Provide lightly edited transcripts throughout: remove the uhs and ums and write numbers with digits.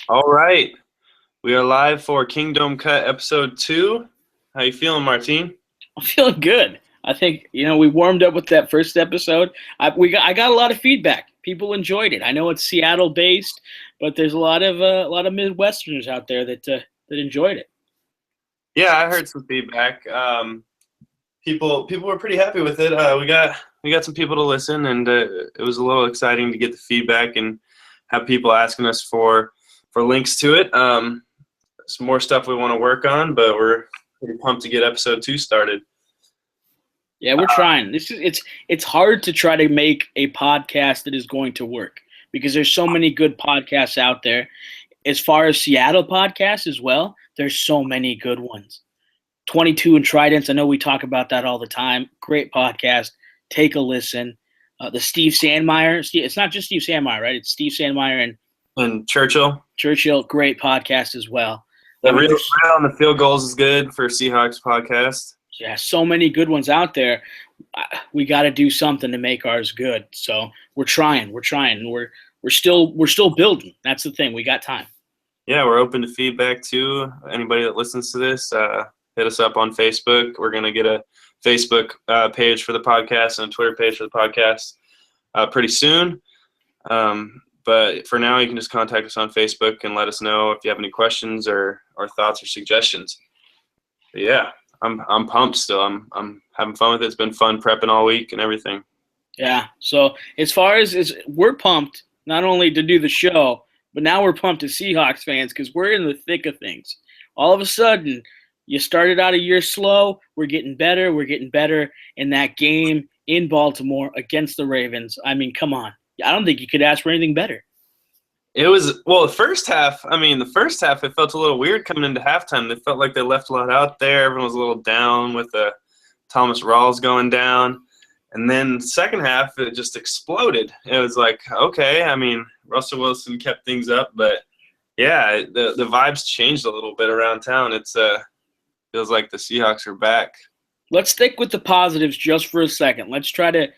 All right, we are live for Kingdome Cut episode 2. How you feeling, Martine? I'm feeling good. I think we warmed up with that first episode. I got a lot of feedback. People enjoyed it. I know it's Seattle based, but there's a lot of Midwesterners out there that enjoyed it. Yeah, I heard some feedback. People were pretty happy with it. We got some people to listen, and it was a little exciting to get the feedback and have people asking us for links to it. Some more stuff we want to work on, but we're pretty pumped to get episode 2 started. Yeah, we're trying. It's hard to try to make a podcast that is going to work because there's so many good podcasts out there. As far as Seattle podcasts as well, there's so many good ones. 22 and Tridents, I know we talk about that all the time. Great podcast. Take a listen. The Steve Sandmeyer. It's not just Steve Sandmeyer, right? It's Steve Sandmeyer And Churchill. Great podcast as well. The Real on the Field Goals is good for Seahawks podcast. Yeah, so many good ones out there. We got to do something to make ours good. So we're trying. We're still building. That's the thing. We got time. Yeah, we're open to feedback too. Anybody that listens to this, hit us up on Facebook. We're gonna get a Facebook page for the podcast and a Twitter page for the podcast pretty soon. But for now, you can just contact us on Facebook and let us know if you have any questions or thoughts or suggestions. But yeah, I'm pumped still. I'm having fun with it. It's been fun prepping all week and everything. Yeah. So as far as we're pumped not only to do the show, but now we're pumped as Seahawks fans because we're in the thick of things. All of a sudden, you started out a year slow. We're getting better. In that game in Baltimore against the Ravens. I mean, come on. I don't think you could ask for anything better. It was, well, the first half, it felt a little weird coming into halftime. They felt like they left a lot out there. Everyone was a little down with the Thomas Rawls going down. And then second half, it just exploded. It was like, okay, Russell Wilson kept things up. But, yeah, the vibes changed a little bit around town. It's feels like the Seahawks are back. Let's stick with the positives just for a second. Let's try to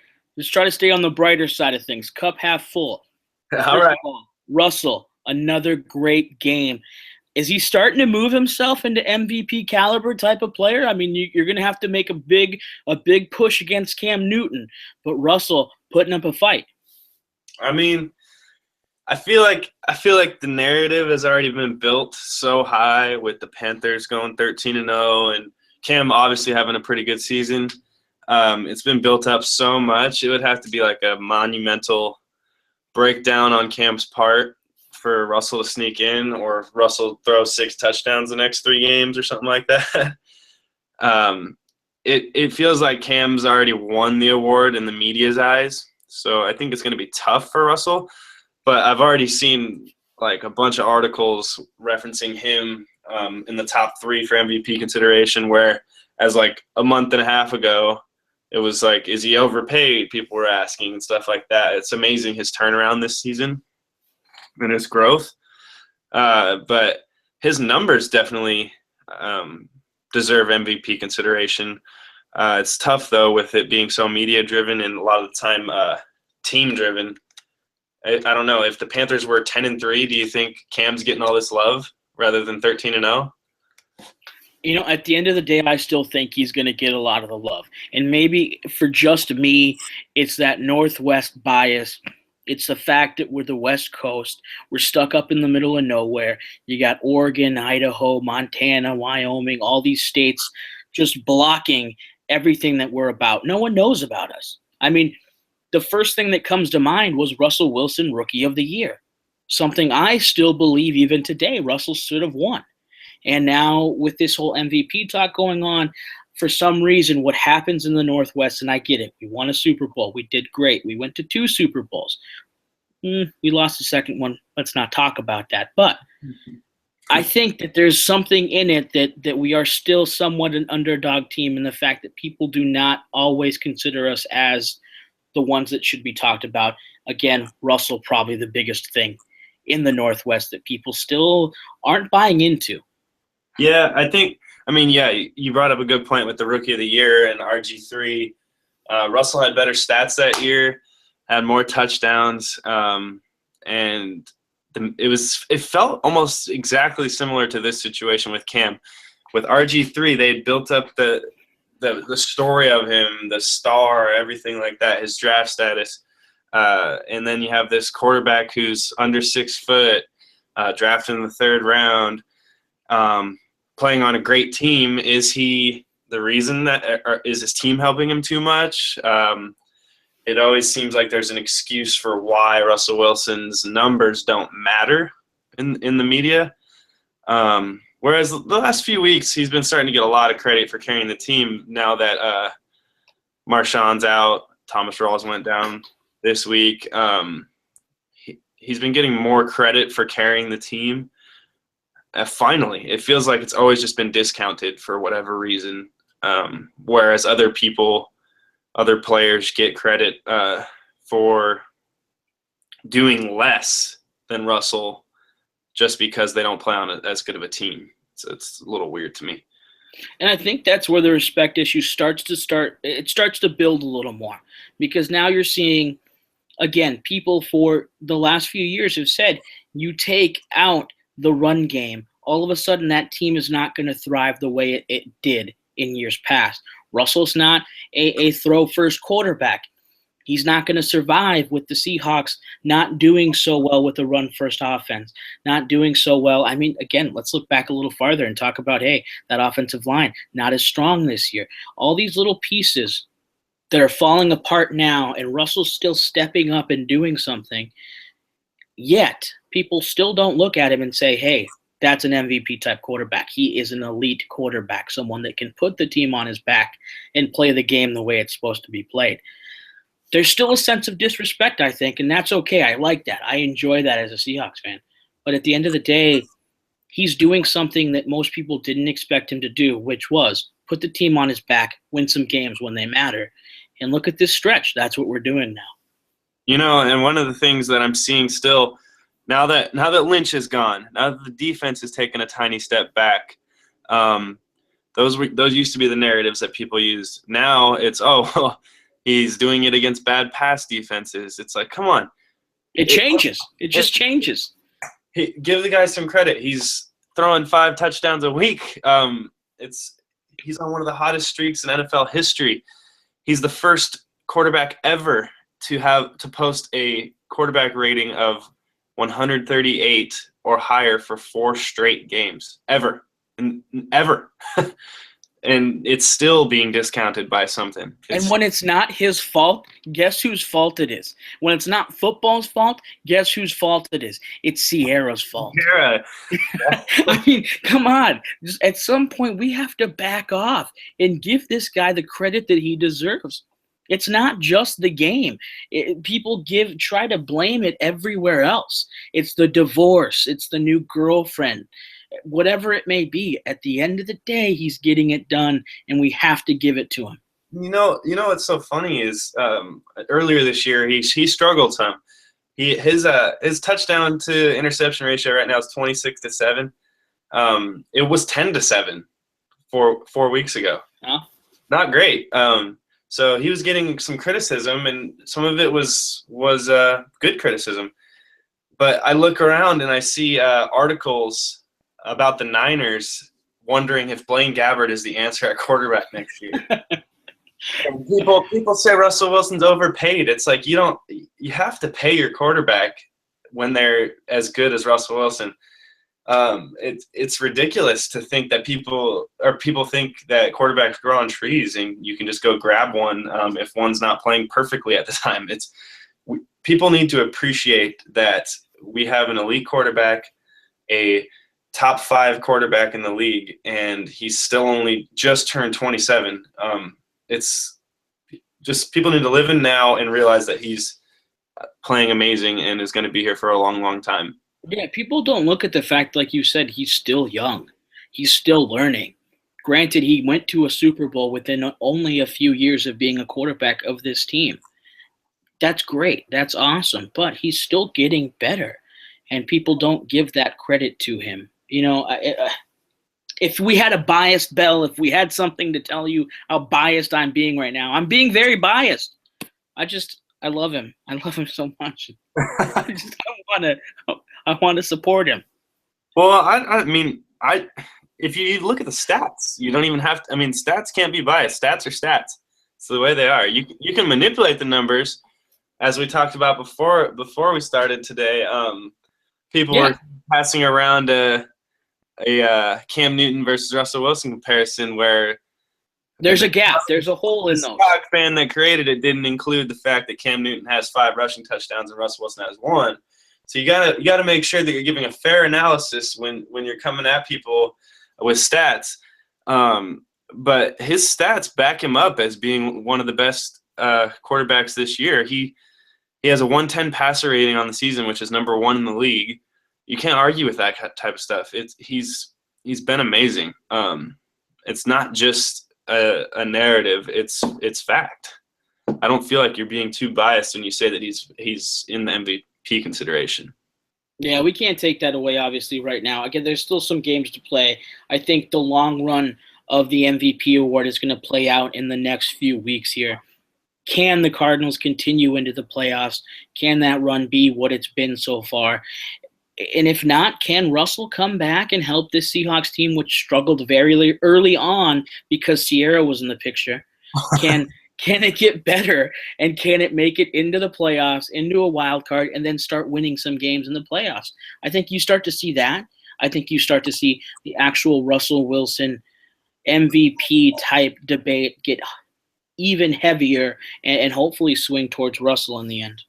stay on the brighter side of things. Cup half full. All right. Russell, another great game. Is he starting to move himself into MVP caliber type of player? I mean, you're going to have to make a big push against Cam Newton, but Russell putting up a fight. I mean, I feel like the narrative has already been built so high with the Panthers going 13-0 and Cam obviously having a pretty good season. It's been built up so much. It would have to be like a monumental breakdown on Cam's part for Russell to sneak in, or Russell throw 6 touchdowns the next 3 games or something like that. It feels like Cam's already won the award in the media's eyes. So I think it's going to be tough for Russell. But I've already seen like a bunch of articles referencing him in the top 3 for MVP consideration, where as like a month and a half ago, it was like, is he overpaid? People were asking and stuff like that. It's amazing his turnaround this season and his growth. But his numbers definitely deserve MVP consideration. It's tough, though, with it being so media-driven and a lot of the time team-driven. I don't know. If the Panthers were 10-3, do you think Cam's getting all this love rather than 13-0? At the end of the day, I still think he's going to get a lot of the love. And maybe for just me, it's that Northwest bias. It's the fact that we're the West Coast. We're stuck up in the middle of nowhere. You got Oregon, Idaho, Montana, Wyoming, all these states just blocking everything that we're about. No one knows about us. I mean, the first thing that comes to mind was Russell Wilson, Rookie of the Year. Something I still believe even today Russell should have won. And now with this whole MVP talk going on, for some reason, what happens in the Northwest, and I get it, we won a Super Bowl. We did great. We went to 2 Super Bowls. We lost the second one. Let's not talk about that. But I think that there's something in it that we are still somewhat an underdog team, in the fact that people do not always consider us as the ones that should be talked about. Again, Russell probably the biggest thing in the Northwest that people still aren't buying into. Yeah, you brought up a good point with the Rookie of the Year and RG3. Russell had better stats that year, had more touchdowns, and it felt almost exactly similar to this situation with Cam. With RG3, they had built up the story of him, the star, everything like that, his draft status. And then you have this quarterback who's under 6 foot, drafted in the 3rd round, playing on a great team. Is he the reason that, or is his team helping him too much? It always seems like there's an excuse for why Russell Wilson's numbers don't matter in the media. Whereas the last few weeks, he's been starting to get a lot of credit for carrying the team now that Marshawn's out. Thomas Rawls went down this week. He's been getting more credit for carrying the team. Finally, it feels like it's always just been discounted for whatever reason, whereas other players get credit for doing less than Russell just because they don't play on as good of a team. So it's a little weird to me. And I think that's where the respect issue starts to build a little more, because now you're seeing, again, people for the last few years have said, you take out the run game, all of a sudden that team is not going to thrive the way it did in years past. Russell's not a throw-first quarterback. He's not going to survive with the Seahawks not doing so well with the run-first offense, not doing so well. I mean, again, let's look back a little farther and talk about, hey, that offensive line, not as strong this year. All these little pieces that are falling apart now, and Russell's still stepping up and doing something, yet people still don't look at him and say, hey, that's an MVP-type quarterback. He is an elite quarterback, someone that can put the team on his back and play the game the way it's supposed to be played. There's still a sense of disrespect, I think, and that's okay. I like that. I enjoy that as a Seahawks fan. But at the end of the day, he's doing something that most people didn't expect him to do, which was put the team on his back, win some games when they matter. And look at this stretch. That's what we're doing now. You know, and one of the things that I'm seeing still, now that Lynch is gone, now that the defense has taken a tiny step back, those used to be the narratives that people used. Now it's, he's doing it against bad pass defenses. It's like, come on. It changes. It just changes. Give the guy some credit. He's throwing 5 touchdowns a week. He's on one of the hottest streaks in NFL history. He's the first quarterback ever to post a quarterback rating of 138 or higher for 4 straight games ever. And it's still being discounted by something. And when it's not his fault, guess whose fault it is? When it's not football's fault, guess whose fault it is? It's Sierra's fault. Sierra. I mean, come on. Just at some point, we have to back off and give this guy the credit that he deserves. It's not just the game. People try to blame it everywhere else. It's the divorce. It's the new girlfriend. Whatever it may be, at the end of the day, he's getting it done, and we have to give it to him. You know what's so funny is earlier this year he struggled some. His touchdown to interception ratio right now is 26-7. It was 10-7 4 weeks ago. Huh? Not great. So he was getting some criticism, and some of it was good criticism. But I look around and I see articles about the Niners wondering if Blaine Gabbert is the answer at quarterback next year. And people say Russell Wilson's overpaid. It's like you have to pay your quarterback when they're as good as Russell Wilson. It's ridiculous to think that people think that quarterbacks grow on trees and you can just go grab one if one's not playing perfectly at the time. People need to appreciate that we have an elite quarterback, a top 5 quarterback in the league, and he's still only just turned 27. It's just people need to live in now and realize that he's playing amazing and is going to be here for a long, long time. Yeah, people don't look at the fact, like you said, he's still young. He's still learning. Granted, he went to a Super Bowl within only a few years of being a quarterback of this team. That's great. That's awesome. But he's still getting better, and people don't give that credit to him. You know, if we had a biased bell, if we had something to tell you how biased I'm being right now, I'm being very biased. I love him. I love him so much. want to support him. Well, I mean, if you look at the stats, you don't even have to. I mean, stats can't be biased. Stats are stats. It's the way they are. You can manipulate the numbers, as we talked about before we started today. People were passing around a Cam Newton versus Russell Wilson comparison where there's a gap. There's a hole in those. The Seahawks fan that created it didn't include the fact that Cam Newton has 5 rushing touchdowns and Russell Wilson has 1. So you gotta make sure that you're giving a fair analysis when you're coming at people with stats. But his stats back him up as being one of the best quarterbacks this year. He has a 110 passer rating on the season, which is number 1 in the league. You can't argue with that type of stuff. He's been amazing. It's not just a narrative. It's fact. I don't feel like you're being too biased when you say that he's in the MVP consideration. Yeah, we can't take that away, obviously, right now. Again, there's still some games to play. I think the long run of the MVP award is going to play out in the next few weeks here. Can the Cardinals continue into the playoffs? Can that run be what it's been so far? And if not, can Russell come back and help this Seahawks team, which struggled very early on because Sierra was in the picture? Can it get better, and can it make it into the playoffs, into a wild card, and then start winning some games in the playoffs? I think you start to see that. I think you start to see the actual Russell Wilson MVP type debate get even heavier and hopefully swing towards Russell in the end.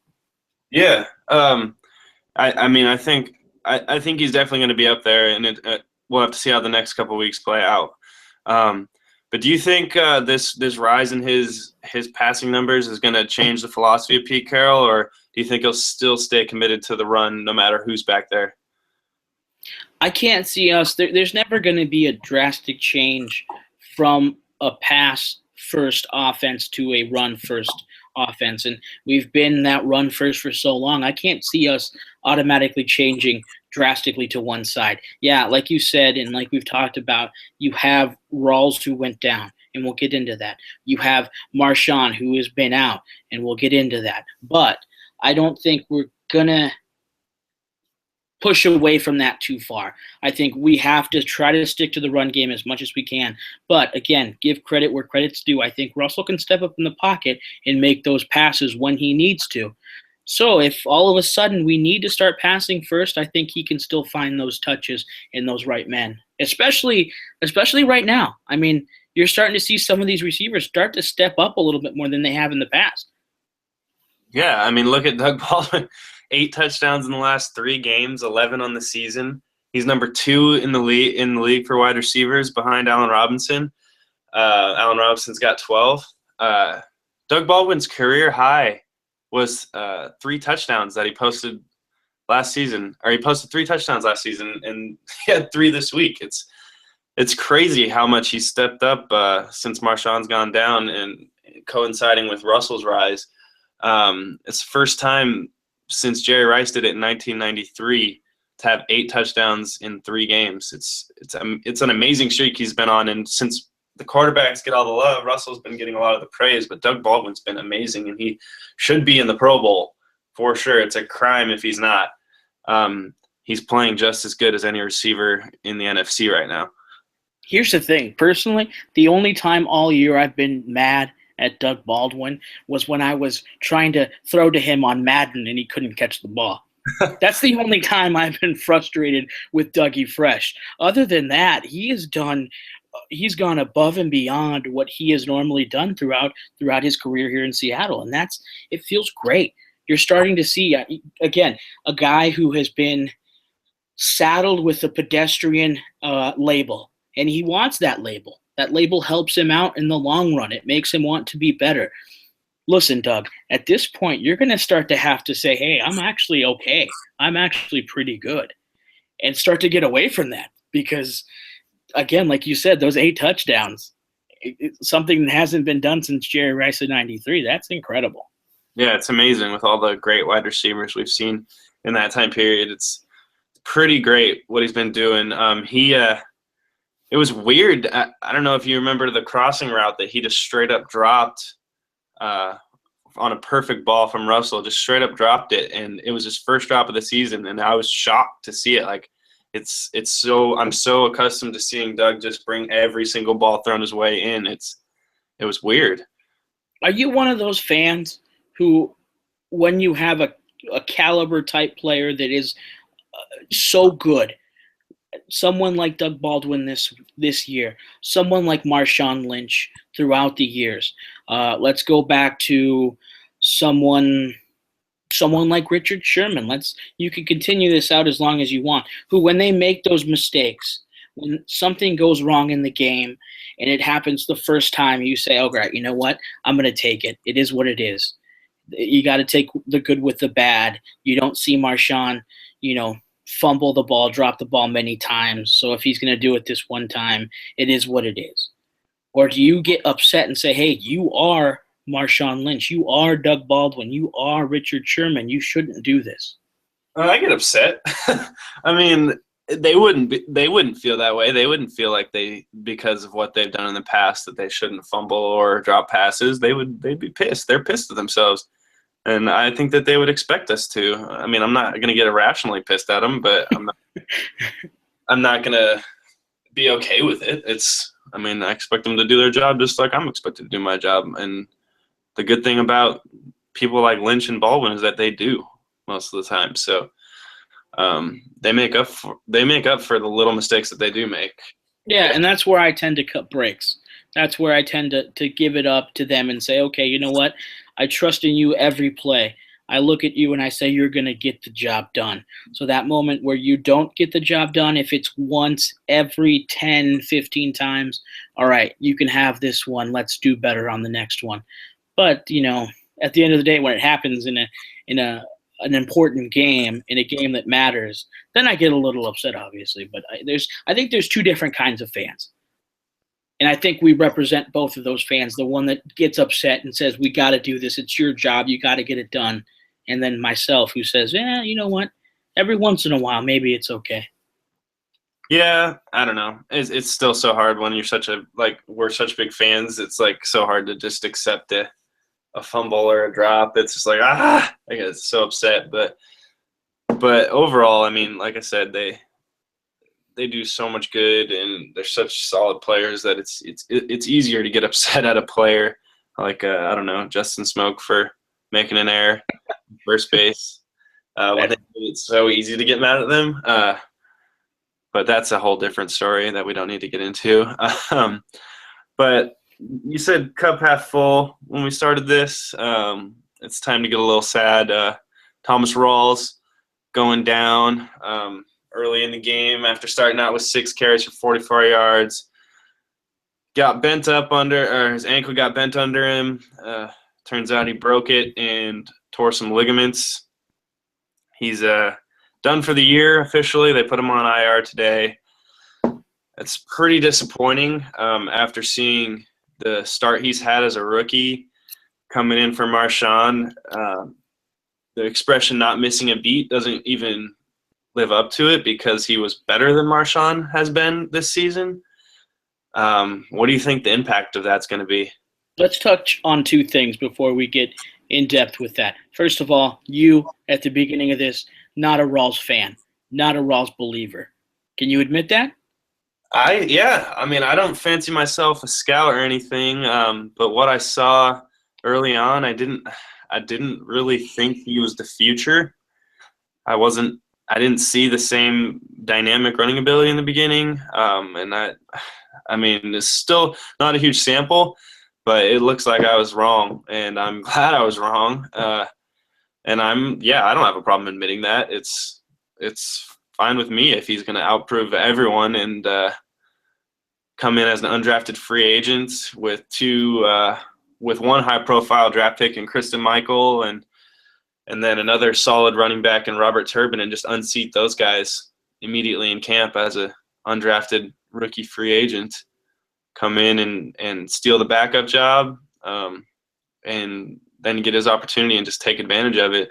Yeah. I mean, I think he's definitely going to be up there, and we'll have to see how the next couple of weeks play out. But do you think this rise in his passing numbers is going to change the philosophy of Pete Carroll, or do you think he'll still stay committed to the run no matter who's back there? I can't see us. There's never going to be a drastic change from a pass-first offense to a run-first offense, and we've been that run-first for so long. I can't see us automatically changing drastically to one side. Yeah, like you said, and like we've talked about, you have Rawls who went down, and we'll get into that. You have Marshawn who has been out, and we'll get into that. But I don't think we're going to push away from that too far. I think we have to try to stick to the run game as much as we can. But again, give credit where credit's due. I think Russell can step up in the pocket and make those passes when he needs to. So if all of a sudden we need to start passing first, I think he can still find those touches in those right men, especially right now. I mean, you're starting to see some of these receivers start to step up a little bit more than they have in the past. Yeah, I mean, look at Doug Baldwin. 8 touchdowns in the last 3 games, 11 on the season. He's number 2 in the league for wide receivers behind Allen Robinson. Allen Robinson's got 12. Doug Baldwin's career high was 3 touchdowns that he posted last season. Or he posted 3 touchdowns last season, and he had 3 this week. It's crazy how much he stepped up since Marshawn's gone down and coinciding with Russell's rise. It's the first time since Jerry Rice did it in 1993 to have 8 touchdowns in 3 games. It's an amazing streak he's been on, and since the quarterbacks get all the love, Russell's been getting a lot of the praise, but Doug Baldwin's been amazing, and he should be in the Pro Bowl for sure. It's a crime if he's not. He's playing just as good as any receiver in the NFC right now. Here's the thing. Personally, the only time all year I've been mad at Doug Baldwin was when I was trying to throw to him on Madden and he couldn't catch the ball. That's the only time I've been frustrated with Dougie Fresh. Other than that, he's gone above and beyond what he has normally done throughout his career here in Seattle, and it feels great. You're starting to see, again, a guy who has been saddled with a pedestrian label, and he wants that label. That label helps him out in the long run. It makes him want to be better. Listen, Doug, at this point, you're going to start to have to say, hey, I'm actually okay. I'm actually pretty good. And start to get away from that because, again, like you said, those 8 touchdowns, something that hasn't been done since Jerry Rice in 93. That's incredible. Yeah, it's amazing with all the great wide receivers we've seen in that time period. It's pretty great what he's been doing. It was weird. I don't know if you remember the crossing route that he just straight up dropped on a perfect ball from Russell, just straight up dropped it, and it was his first drop of the season, and I was shocked to see it. Like, it's so I'm so accustomed to seeing Doug just bring every single ball thrown his way in. It was weird. Are you one of those fans who, when you have a caliber type player that is so good, someone like Doug Baldwin this year, someone like Marshawn Lynch throughout the years, let's go back to someone like Richard Sherman. You can continue this out as long as you want. Who, when they make those mistakes, when something goes wrong in the game, and it happens the first time, you say, "Oh, great, you know what? I'm going to take it. It is what it is." You got to take the good with the bad. You don't see Marshawn, fumble the ball, drop the ball many times. So if he's going to do it this one time, it is what it is. Or do you get upset and say, "Hey, you are Marshawn Lynch. You are Doug Baldwin. You are Richard Sherman. You shouldn't do this"? I get upset. I mean, they wouldn't feel that way. They wouldn't feel like because of what they've done in the past, that they shouldn't fumble or drop passes. They'd be pissed. They're pissed at themselves. And I think that they would expect us to. I mean, I'm not going to get irrationally pissed at them, but I'm not going to be okay with it. I expect them to do their job just like I'm expected to do my job. And the good thing about people like Lynch and Baldwin is that they do most of the time. So they make up for the little mistakes that they do make. Yeah, and that's where I tend to cut breaks. That's where I tend to give it up to them and say, "Okay, you know what? I trust in you every play. I look at you and I say you're going to get the job done." So that moment where you don't get the job done, if it's once every 10, 15 times, all right, you can have this one. Let's do better on the next one. But, at the end of the day, when it happens in an important game, in a game that matters, then I get a little upset, obviously. But I think there's two different kinds of fans. And I think we represent both of those fans, the one that gets upset and says, "We got to do this. It's your job. You got to get it done." And then myself, who says, "Yeah, you know what? Every once in a while, maybe it's okay." Yeah, I don't know. It's still so hard when we're such big fans. It's like so hard to just accept a fumble or a drop. It's just like, I get so upset. But overall, I mean, like I said, they do so much good, and they're such solid players that it's easier to get upset at a player like I don't know, Justin Smoke for making an error first base. When it's so easy to get mad at them. But that's a whole different story that we don't need to get into. But you said cup half full when we started this. It's time to get a little sad. Thomas Rawls going down early in the game after starting out with 6 carries for 44 yards. Got bent up his ankle got bent under him. Turns out he broke it and tore some ligaments. He's done for the year officially. They put him on IR today. It's pretty disappointing after seeing the start he's had as a rookie coming in for Marshawn. The expression "not missing a beat" doesn't even live up to it because he was better than Marshawn has been this season. What do you think the impact of that's going to be? Let's touch on two things before we get in depth with that. First of all, you, at the beginning of this, not a Rawls fan, not a Rawls believer. Can you admit that? I mean, I don't fancy myself a scout or anything, but what I saw early on, I didn't really think he was the future. I didn't see the same dynamic running ability in the beginning, and I mean, it's still not a huge sample, but it looks like I was wrong, and I'm glad I was wrong. And I don't have a problem admitting that. It's fine with me if he's going to outprove everyone and come in as an undrafted free agent with one high-profile draft pick in Kristen Michael and then another solid running back in Robert Turbin, and just unseat those guys immediately in camp as a undrafted rookie free agent. Come in and steal the backup job, and then get his opportunity and just take advantage of it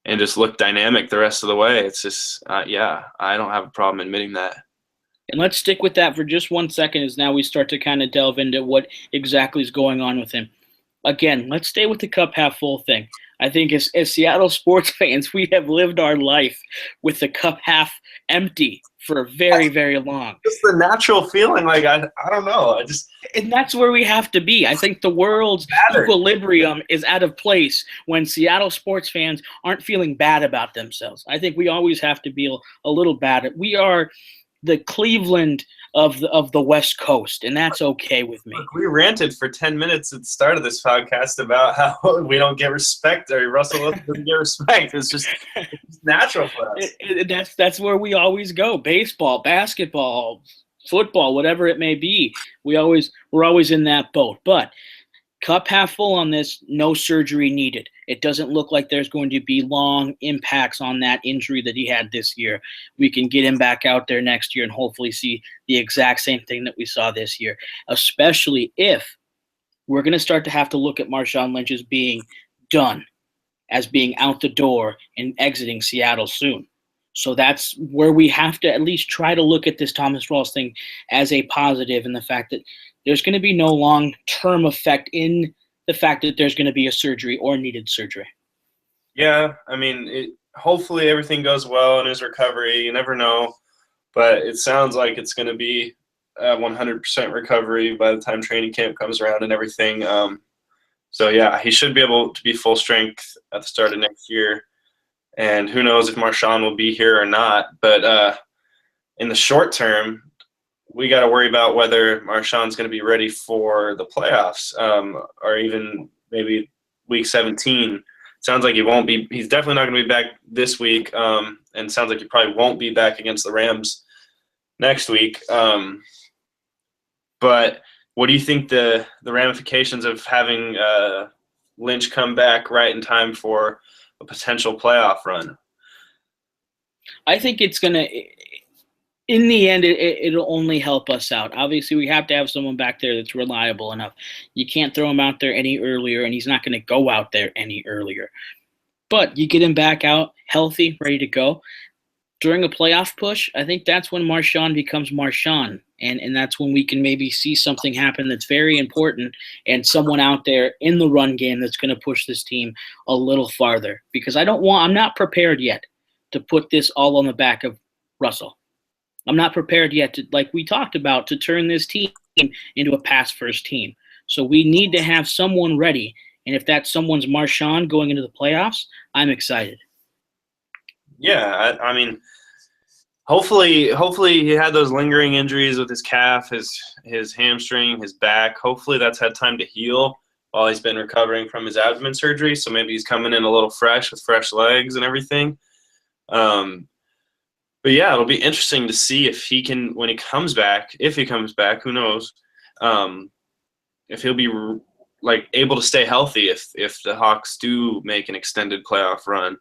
and just look dynamic the rest of the way. It's just, I don't have a problem admitting that. And let's stick with that for just 1 second as now we start to kind of delve into what exactly is going on with him. again, let's stay with the cup half full thing. I think as Seattle sports fans, we have lived our life with the cup half empty for very, very long. Just the natural feeling, like I don't know. And that's where we have to be. I think the world's equilibrium is out of place when Seattle sports fans aren't feeling bad about themselves. I think we always have to be a little bad. We are the Cleveland of the West Coast, and that's okay with me. Look, we ranted for 10 minutes at the start of this podcast about how we don't get respect, or Russell Wilson doesn't get respect. It's just natural for us. That's where we always go. Baseball, basketball, football, whatever it may be. We're always in that boat. But cup half full on this, no surgery needed. It doesn't look like there's going to be long impacts on that injury that he had this year. We can get him back out there next year and hopefully see the exact same thing that we saw this year, especially if we're going to start to have to look at Marshawn Lynch as being done, as being out the door and exiting Seattle soon. So that's where we have to at least try to look at this Thomas Rawls thing as a positive, and the fact that there's going to be no long-term effect in the fact that there's going to be a surgery or needed surgery. Yeah, I mean, hopefully everything goes well in his recovery. You never know, but it sounds like it's going to be a 100% recovery by the time training camp comes around and everything. So, yeah, he should be able to be full strength at the start of next year. And who knows if Marshawn will be here or not. But in the short term, we got to worry about whether Marshawn's going to be ready for the playoffs, or even maybe week 17. Sounds like he won't be. He's definitely not going to be back this week, and sounds like he probably won't be back against the Rams next week. But what do you think the ramifications of having Lynch come back right in time for a potential playoff run? I think it's going to – in the end, it'll only help us out. Obviously, we have to have someone back there that's reliable enough. You can't throw him out there any earlier, and he's not going to go out there any earlier. But you get him back out healthy, ready to go. During a playoff push, I think that's when Marshawn becomes Marshawn, and that's when we can maybe see something happen that's very important and someone out there in the run game that's going to push this team a little farther. Because I'm not prepared yet to put this all on the back of Russell. I'm not prepared yet to, like we talked about, to turn this team into a pass-first team. So we need to have someone ready, and if that someone's Marshawn going into the playoffs, I'm excited. Yeah, I mean, hopefully he had those lingering injuries with his calf, his hamstring, his back. Hopefully that's had time to heal while he's been recovering from his abdomen surgery. So maybe he's coming in a little fresh with fresh legs and everything. But yeah, it'll be interesting to see if he can, when he comes back, who knows, if he'll be able to stay healthy if the Hawks do make an extended playoff run.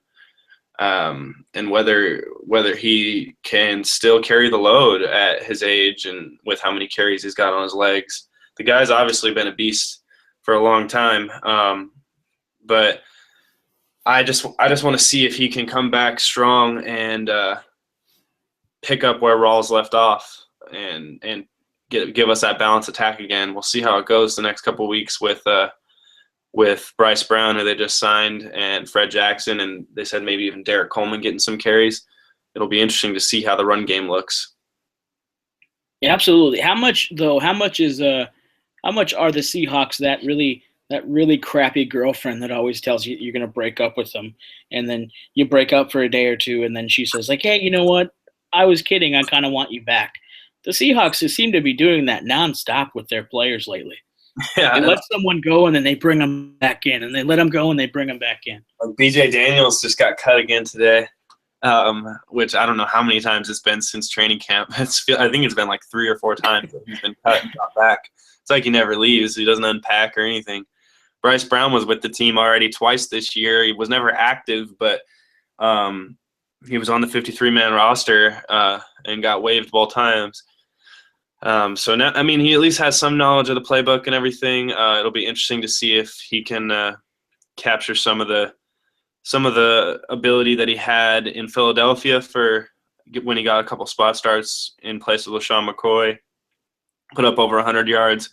And whether he can still carry the load at his age and with how many carries he's got on his legs. The guy's obviously been a beast for a long time, but I just want to see if he can come back strong and pick up where Rawls left off and give us that balanced attack again. We'll see how it goes the next couple of weeks with Bryce Brown, who they just signed, and Fred Jackson, and they said maybe even Derek Coleman getting some carries. It'll be interesting to see how the run game looks. Yeah, absolutely. How much are the Seahawks that really crappy girlfriend that always tells you you're going to break up with them, and then you break up for a day or two, and then she says like, "Hey, you know what? I was kidding. I kind of want you back." The Seahawks seem to be doing that nonstop with their players lately. Yeah, they let someone go, and then they bring them back in, and they let them go, and they bring them back in. BJ Daniels just got cut again today, which I don't know how many times it's been since training camp. I think it's been like 3 or 4 times that he's been cut and got back. It's like he never leaves. He doesn't unpack or anything. Bryce Brown was with the team already twice this year. He was never active, but he was on the 53-man roster and got waived both times. So now, I mean, he at least has some knowledge of the playbook and everything. It'll be interesting to see if he can capture some of the ability that he had in Philadelphia for when he got a couple spot starts in place of LaShawn McCoy, put up over 100 yards.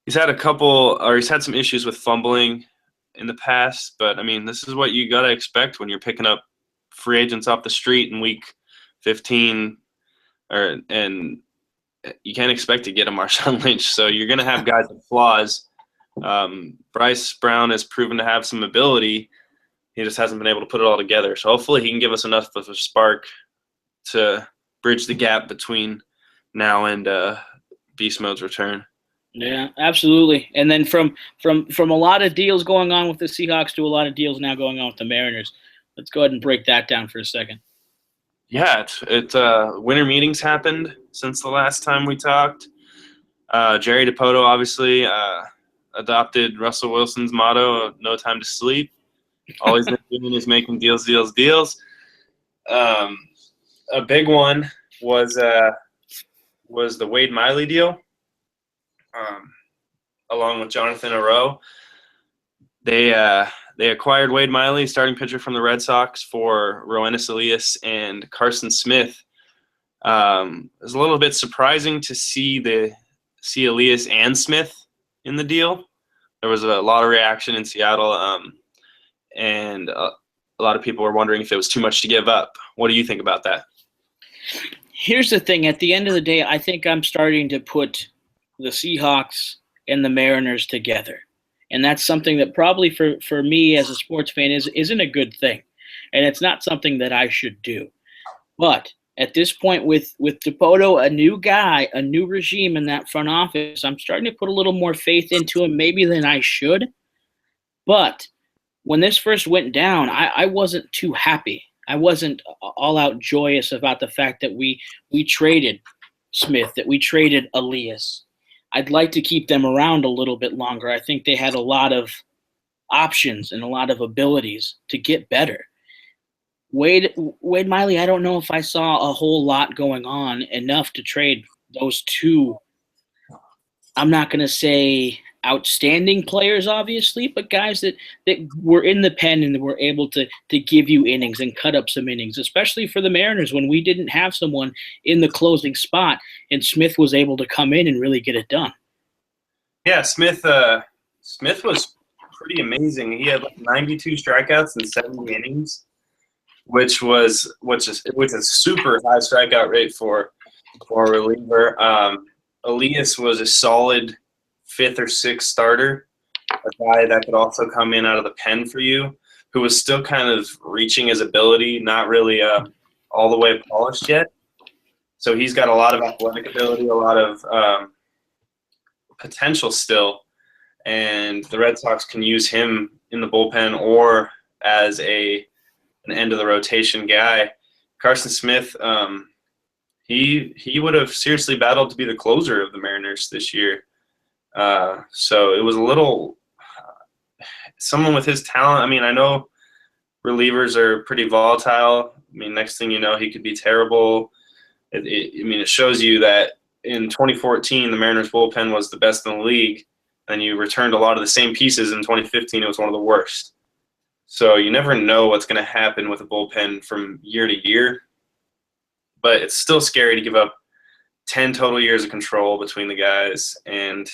he's had some issues with fumbling in the past, but I mean, this is what you got to expect when you're picking up free agents off the street in week 15, and you can't expect to get a Marshawn Lynch. So you're going to have guys with flaws. Bryce Brown has proven to have some ability. He just hasn't been able to put it all together. So hopefully he can give us enough of a spark to bridge the gap between now and Beast Mode's return. Yeah, absolutely. And then from a lot of deals going on with the Seahawks to a lot of deals now going on with the Mariners. Let's go ahead and break that down for a second. Yeah, winter meetings happened since the last time we talked. Jerry Dipoto obviously adopted Russell Wilson's motto of "No time to sleep." All he's been doing is making deals. A big one was the Wade Miley deal, along with Jonathan Aroux. They acquired Wade Miley, starting pitcher from the Red Sox, for Roenis Elias and Carson Smith. It was a little bit surprising to see Elias and Smith in the deal. There was a lot of reaction in Seattle, and a lot of people were wondering if it was too much to give up. What do you think about that? Here's the thing. At the end of the day, I think I'm starting to put the Seahawks and the Mariners together. And that's something that probably for me as a sports fan isn't a good thing. And it's not something that I should do. But at this point with Dipoto, a new guy, a new regime in that front office, I'm starting to put a little more faith into him maybe than I should. But when this first went down, I wasn't too happy. I wasn't all out joyous about the fact that we traded Smith, that we traded Elias. I'd like to keep them around a little bit longer. I think they had a lot of options and a lot of abilities to get better. Wade Miley, I don't know if I saw a whole lot going on enough to trade those two. I'm not going to say outstanding players, obviously, but guys that were in the pen and were able to give you innings and cut up some innings, especially for the Mariners when we didn't have someone in the closing spot and Smith was able to come in and really get it done. Yeah, Smith was pretty amazing. He had like 92 strikeouts in 70 innings, which is super high strikeout rate for a reliever. Elias was a solid 5th or 6th starter, a guy that could also come in out of the pen for you, who was still kind of reaching his ability, not really all the way polished yet. So he's got a lot of athletic ability, a lot of potential still, and the Red Sox can use him in the bullpen or as an end of the rotation guy. Carson Smith, he would have seriously battled to be the closer of the Mariners this year. So it was a little someone with his talent. I mean, I know relievers are pretty volatile. I mean, next thing you know, he could be terrible. It shows you that in 2014, the Mariners bullpen was the best in the league, and you returned a lot of the same pieces in 2015. It was one of the worst. So you never know what's going to happen with a bullpen from year to year, but it's still scary to give up 10 total years of control between the guys and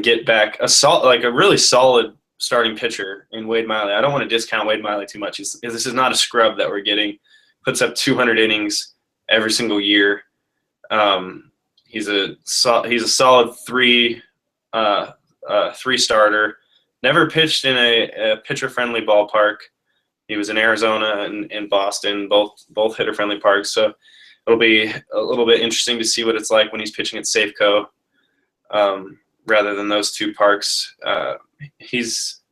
get back a really solid starting pitcher in Wade Miley. I don't want to discount Wade Miley too much. This is not a scrub that we're getting. Puts up 200 innings every single year. He's a solid three starter. Never pitched in a pitcher-friendly ballpark. He was in Arizona and Boston, both hitter-friendly parks. So it'll be a little bit interesting to see what it's like when he's pitching at Safeco rather than those two parks. It's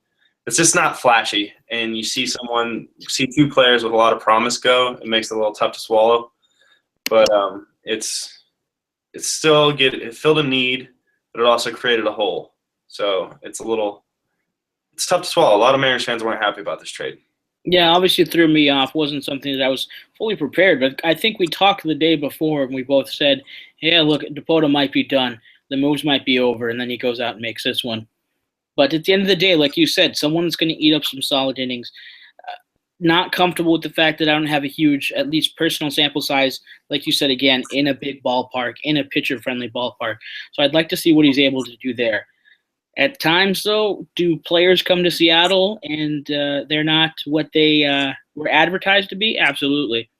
just not flashy, and you see two players with a lot of promise go. It makes it a little tough to swallow, but it filled a need, but it also created a hole. So it's tough to swallow. A lot of Mariners fans weren't happy about this trade. Yeah, obviously it threw me off. Wasn't something that I was fully prepared, but I think we talked the day before and we both said, yeah, look, Dipoto might be done. The moves might be over, and then he goes out and makes this one. But at the end of the day, like you said, someone's going to eat up some solid innings. Not comfortable with the fact that I don't have a huge, at least personal sample size, like you said, again, in a big ballpark, in a pitcher-friendly ballpark. So I'd like to see what he's able to do there. At times, though, do players come to Seattle and they're not what they were advertised to be? Absolutely.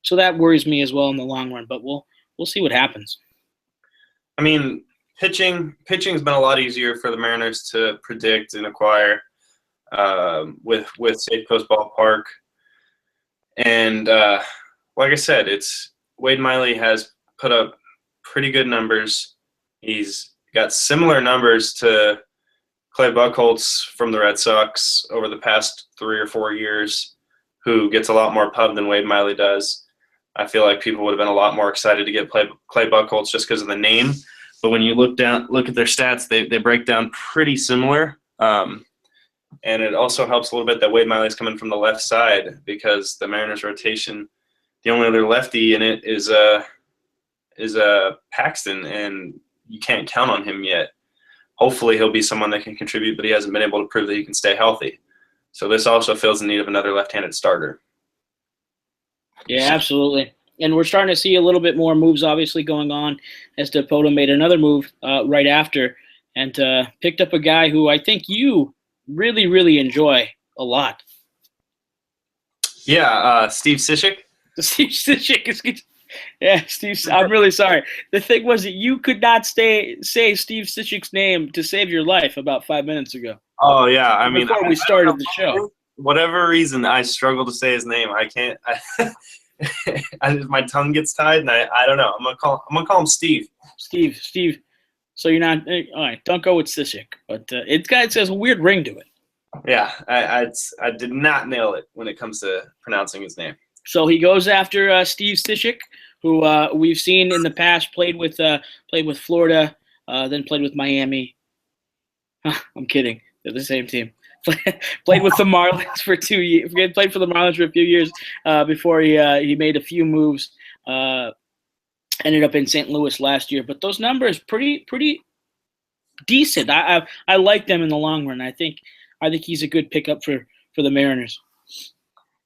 So that worries me as well in the long run. But we'll see what happens. I mean, pitching's been a lot easier for the Mariners to predict and acquire with Safe Coast Ballpark, and like I said, it's Wade Miley has put up pretty good numbers. He's got similar numbers to Clay Buchholz from the Red Sox over the past 3 or 4 years, who gets a lot more pub than Wade Miley does. I feel like people would have been a lot more excited to get Clay Buchholz just because of the name. But when you look at their stats, they break down pretty similar. And it also helps a little bit that Wade Miley's coming from the left side, because the Mariners rotation, the only other lefty in it is Paxton, and you can't count on him yet. Hopefully he'll be someone that can contribute, but he hasn't been able to prove that he can stay healthy. So this also fills the need of another left-handed starter. Yeah, absolutely. And we're starting to see a little bit more moves obviously going on, as Dipoto made another move right after and picked up a guy who I think you really, really enjoy a lot. Yeah, Steve Cishek. Steve Cishek is good. Yeah, Steve. I'm really sorry. The thing was that you could not say Steve Cishek's name to save your life about 5 minutes ago. Oh yeah, I mean, before we started the show. Whatever reason, I struggle to say his name. I can't. My tongue gets tied, and I don't know. I'm gonna call him Steve. Steve. So you're not all right. Don't go with Cishek, but it says a weird ring to it. Yeah, I did not nail it when it comes to pronouncing his name. So he goes after Steve Cishek, who we've seen in the past played with Florida, then played with Miami. I'm kidding. They're the same team. Played with the Marlins for 2 years. Played for the Marlins for a few years before he made a few moves. Ended up in St. Louis last year, but those numbers pretty decent. I like them in the long run. I think he's a good pickup for the Mariners.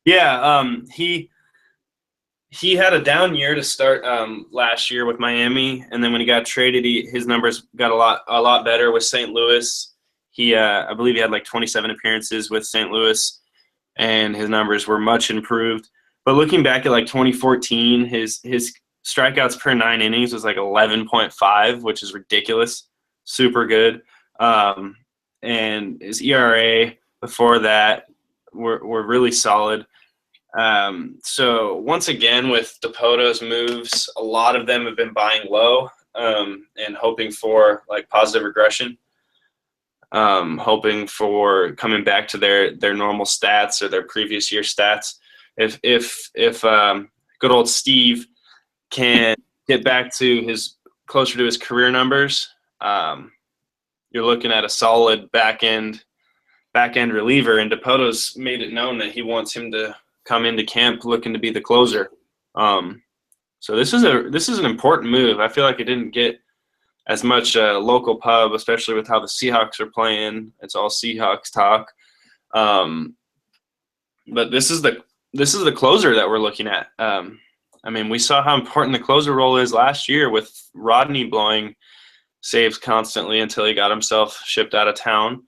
Yeah, he had a down year to start last year with Miami, and then when he got traded, his numbers got a lot better with St. Louis. I believe he had like 27 appearances with St. Louis, and his numbers were much improved. But looking back at like 2014, his strikeouts per 9 innings was like 11.5, which is ridiculous, super good. And his ERA before that were really solid. So once again, with Dipoto's moves, a lot of them have been buying low and hoping for like positive regression, hoping for coming back to their normal stats or their previous year stats. If good old Steve can get back to closer to his career numbers, you're looking at a solid back end reliever, and Dipoto's made it known that he wants him to come into camp looking to be the closer. So this is an important move. I feel like it didn't get as much local pub, especially with how the Seahawks are playing. It's all Seahawks talk. But this is the closer that we're looking at. I mean, we saw how important the closer role is last year with Rodney blowing saves constantly until he got himself shipped out of town.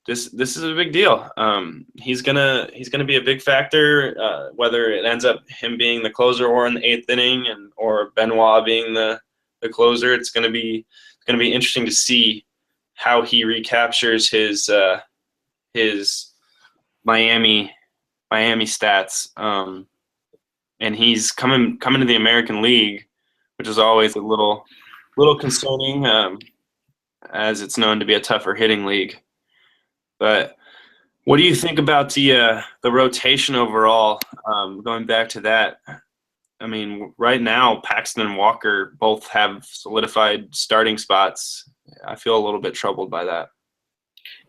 This is a big deal. He's gonna be a big factor, whether it ends up him being the closer or in the 8th inning, or Benoit being the closer. It's gonna be interesting to see how he recaptures his Miami stats. And he's coming to the American League, which is always a little concerning, as it's known to be a tougher hitting league. But what do you think about the rotation overall? Going back to that, I mean, right now Paxton and Walker both have solidified starting spots. I feel a little bit troubled by that.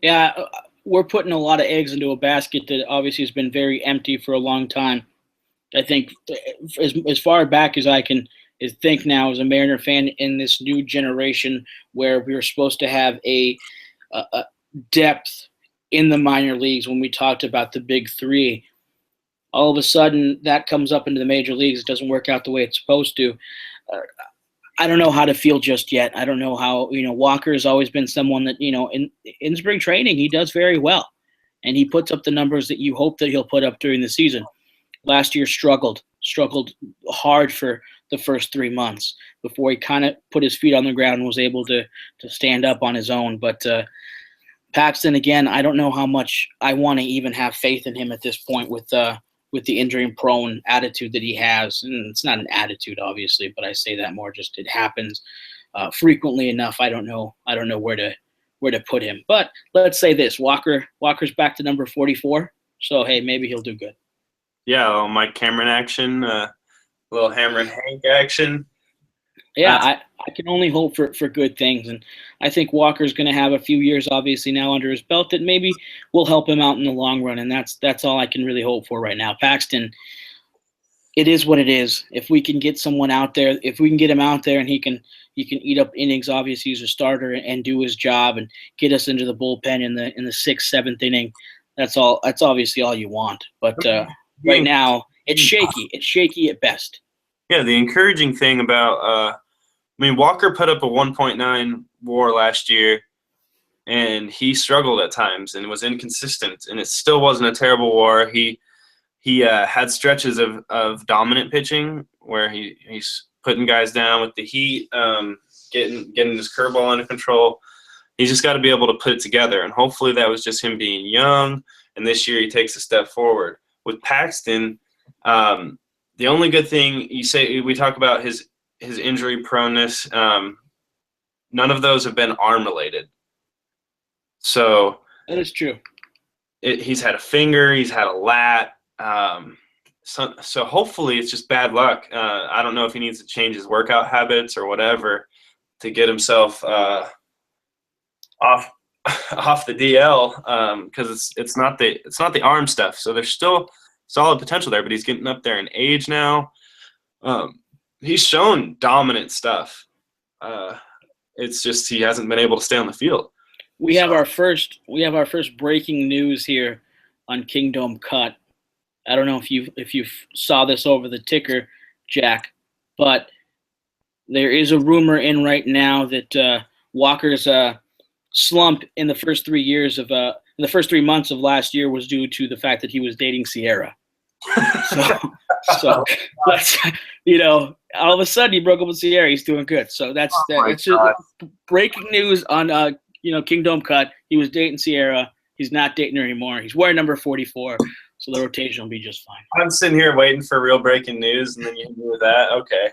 Yeah, we're putting a lot of eggs into a basket that obviously has been very empty for a long time. I think as far back as I can think now as a Mariner fan in this new generation where we were supposed to have a depth in the minor leagues when we talked about the big three, all of a sudden that comes up into the major leagues. It doesn't work out the way it's supposed to. I don't know how to feel just yet. I don't know how, Walker has always been someone that, in spring training, he does very well. And he puts up the numbers that you hope that he'll put up during the season. Last year struggled hard for the first 3 months before he kind of put his feet on the ground and was able to stand up on his own. But Paxton, again, I don't know how much I want to even have faith in him at this point with the injury-prone attitude that he has. And it's not an attitude, obviously, but I say that more just it happens frequently enough. I don't know where to put him. But let's say this: Walker's back to number 44. So hey, maybe he'll do good. Yeah, a little Mike Cameron action, a little Hammer and Hank action. Yeah, I can only hope for good things, and I think Walker's going to have a few years, obviously, now under his belt that maybe will help him out in the long run, and that's all I can really hope for right now. Paxton, it is what it is. If we can get someone out there, if we can get him out there and he can eat up innings, obviously he's a starter, and do his job and get us into the bullpen in the sixth, seventh inning, that's all. That's obviously all you want. But right now, it's shaky. It's shaky at best. Yeah, the encouraging thing about Walker put up a 1.9 WAR last year, and he struggled at times and was inconsistent, and it still wasn't a terrible WAR. He had stretches of dominant pitching where he's putting guys down with the heat, getting his curveball under control. He's just got to be able to put it together, and hopefully that was just him being young, and this year he takes a step forward. With Paxton, the only good thing we talk about his injury proneness, none of those have been arm related. So that is true. He's had a finger, he's had a lat. So hopefully it's just bad luck. I don't know if he needs to change his workout habits or whatever to get himself off the DL, because it's not the arm stuff. So there's still solid potential there, but he's getting up there in age now. He's shown dominant stuff. It's just he hasn't been able to stay on the field. We have our first breaking news here on Kingdome Cut. I don't know if you saw this over the ticker, Jack, but there is a rumor in right now that Walker's slump in the first 3 months of last year was due to the fact that he was dating Sierra. So that's, all of a sudden he broke up with Sierra. He's doing good. So that's just breaking news on Kingdome Cut. He was dating Sierra. He's not dating her anymore. He's wearing number 44. So the rotation will be just fine. I'm sitting here waiting for real breaking news, and then you do that. Okay.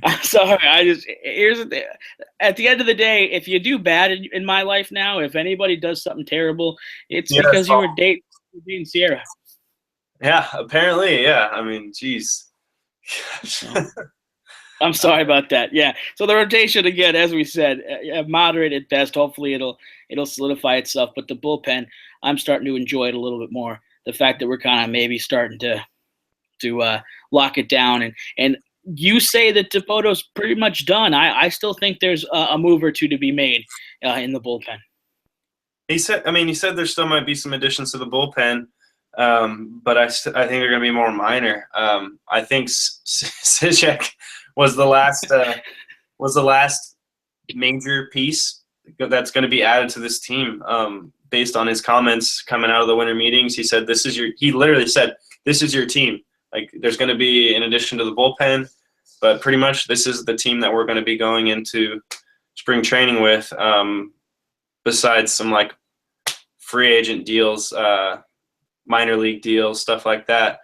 I'm sorry. Here's the thing. At the end of the day, if you do bad in my life now, if anybody does something terrible, it's because you were dating Sierra. Yeah, apparently, yeah. I mean, geez. I'm sorry about that. Yeah. So the rotation, again, as we said, moderate at best. Hopefully it'll solidify itself. But the bullpen, I'm starting to enjoy it a little bit more. The fact that we're kind of maybe starting to lock it down. And you say that Devoto's pretty much done. I still think there's a move or two to be made in the bullpen. He said there still might be some additions to the bullpen, but I think they're going to be more minor. I think Cishek was the last major piece that's going to be added to this team. Based on his comments coming out of the winter meetings, he literally said, "This is your team. Like, there's going to be an addition to the bullpen, but pretty much this is the team that we're going to be going into spring training with. Besides some like free agent deals, minor league deals, stuff like that,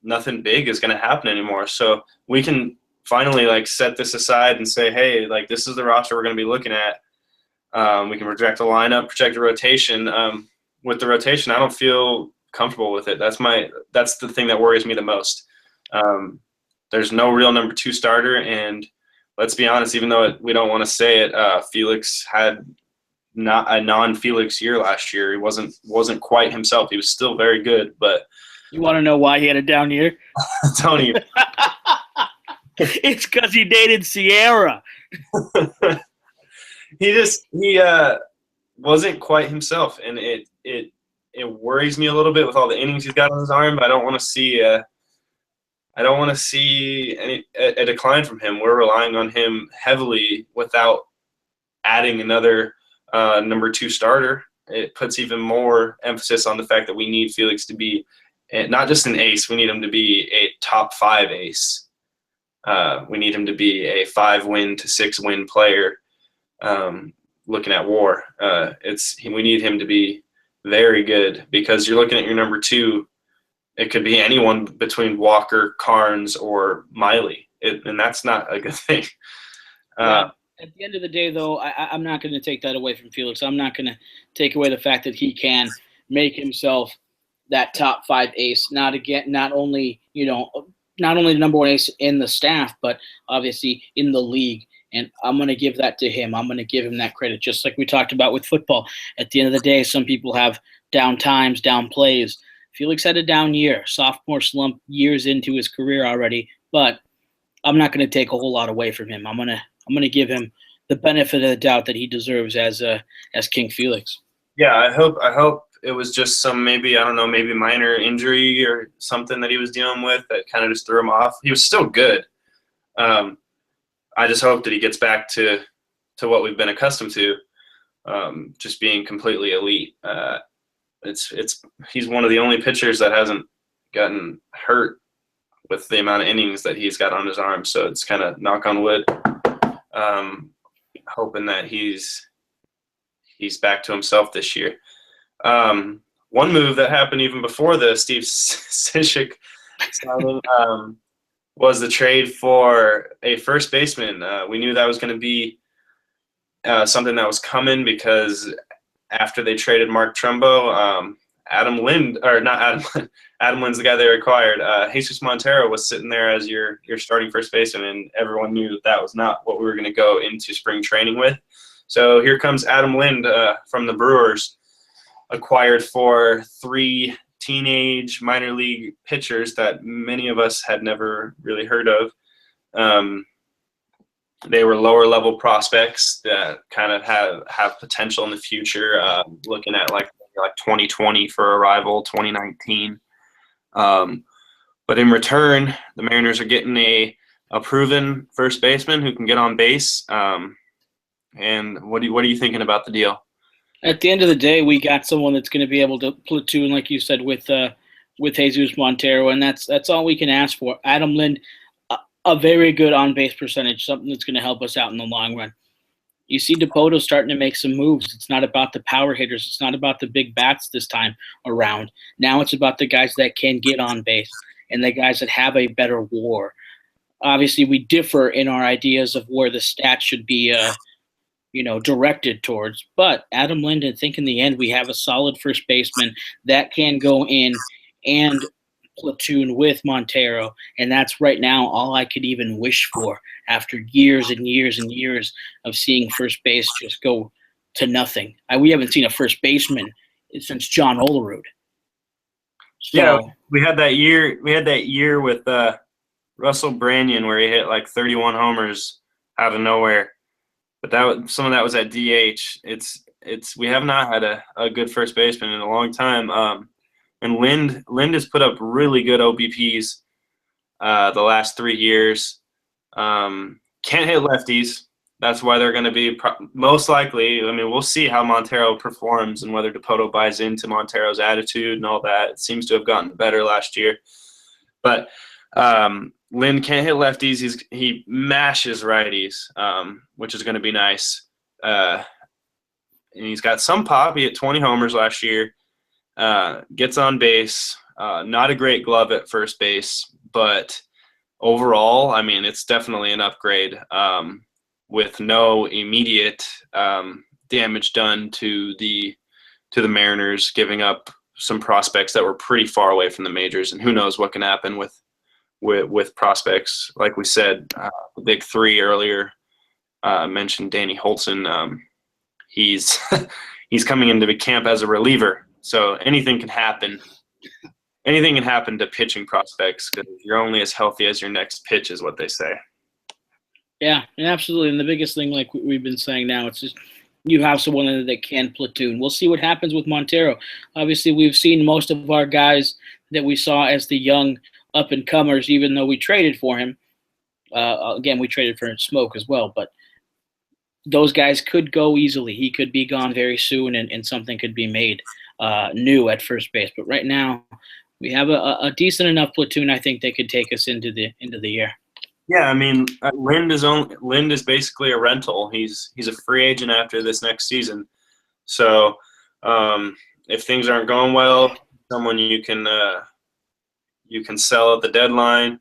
nothing big is going to happen anymore. So we can finally like set this aside and say, hey, like this is the roster we're going to be looking at. We can project the lineup, project the rotation. With the rotation, I don't feel comfortable with it. That's the thing that worries me the most. There's no real number 2 starter, and let's be honest, even though we don't want to say it, Felix had not a non-Felix year last year. He wasn't quite himself. He was still very good, but you want to know why he had a down year? Don't even. It's because he dated Sierra. He wasn't quite himself, and it worries me a little bit with all the innings he's got on his arm. But I don't want to see I don't want to see a decline from him. We're relying on him heavily without adding another number 2 starter. It puts even more emphasis on the fact that we need Felix to be not just an ace. We need him to be a top 5 ace. We need him to be a 5-win to 6-win player. Looking at WAR, we need him to be very good, because you're looking at your number 2. It could be anyone between Walker, Carnes, or Miley, and that's not a good thing. Yeah. At the end of the day, though, I'm not going to take that away from Felix. I'm not going to take away the fact that he can make himself that top 5 ace. Not only the number 1 ace in the staff, but obviously in the league. And I'm going to give that to him. I'm going to give him that credit, just like we talked about with football. At the end of the day, some people have down times, down plays. Felix had a down year, sophomore slump, years into his career already. But I'm not going to take a whole lot away from him. I'm gonna give him the benefit of the doubt that he deserves as King Felix. Yeah, I hope it was just some maybe minor injury or something that he was dealing with that kind of just threw him off. He was still good. I just hope that he gets back to what we've been accustomed to, just being completely elite. He's one of the only pitchers that hasn't gotten hurt with the amount of innings that he's got on his arm. So it's kind of knock on wood, hoping that he's back to himself this year. One move that happened even before the Steve Cishek signing was the trade for a first baseman. We knew that was going to be something that was coming, because after they traded Mark Trumbo, Adam Lind's the guy they acquired. Jesus Montero was sitting there as your starting first baseman, and everyone knew that was not what we were going to go into spring training with. So here comes Adam Lind from the Brewers, acquired for 3 teenage minor league pitchers that many of us had never really heard of. They were lower level prospects that kind of have potential in the future, looking at like 2020 for arrival, 2019. But in return, the Mariners are getting a proven first baseman who can get on base. And what are you thinking about the deal? At the end of the day, we got someone that's going to be able to platoon, like you said, with Jesus Montero, and that's all we can ask for. Adam Lind, a very good on-base percentage, something that's going to help us out in the long run. You see Dipoto starting to make some moves. It's not about the power hitters. It's not about the big bats this time around. Now it's about the guys that can get on base and the guys that have a better WAR. Obviously, we differ in our ideas of where the stats should be directed towards. But Adam Lind, I think in the end, we have a solid first baseman that can go in and platoon with Montero, and that's right now all I could even wish for after years and years and years of seeing first base just go to nothing. We haven't seen a first baseman since John Olerud. So, yeah, we had that year with Russell Branyan where he hit like 31 homers out of nowhere, but some of that was at DH. We have not had a good first baseman in a long time. And Lind has put up really good OBPs the last 3 years. Can't hit lefties. That's why they're going to be most likely. I mean, we'll see how Montero performs and whether Dipoto buys into Montero's attitude and all that. It seems to have gotten better last year. But Lind can't hit lefties. He mashes righties, which is going to be nice. And he's got some pop. He hit 20 homers last year. Gets on base, not a great glove at first base, but overall, I mean, it's definitely an upgrade with no immediate damage done to the Mariners, giving up some prospects that were pretty far away from the majors, and who knows what can happen with prospects. Like we said, the big 3 earlier, mentioned Danny Holtzen. He's coming into the camp as a reliever. So anything can happen. Anything can happen to pitching prospects because you're only as healthy as your next pitch is what they say. Yeah, absolutely. And the biggest thing, like we've been saying now, it's just you have someone that can platoon. We'll see what happens with Montero. Obviously, we've seen most of our guys that we saw as the young up and comers. Even though we traded for him, again we traded for Smoke as well, but those guys could go easily. He could be gone very soon, and something could be made new at first base. But right now, we have a decent enough platoon. I think they could take us into the year. Yeah, I mean, Lind is basically a rental. He's a free agent after this next season. So if things aren't going well, someone you can sell at the deadline.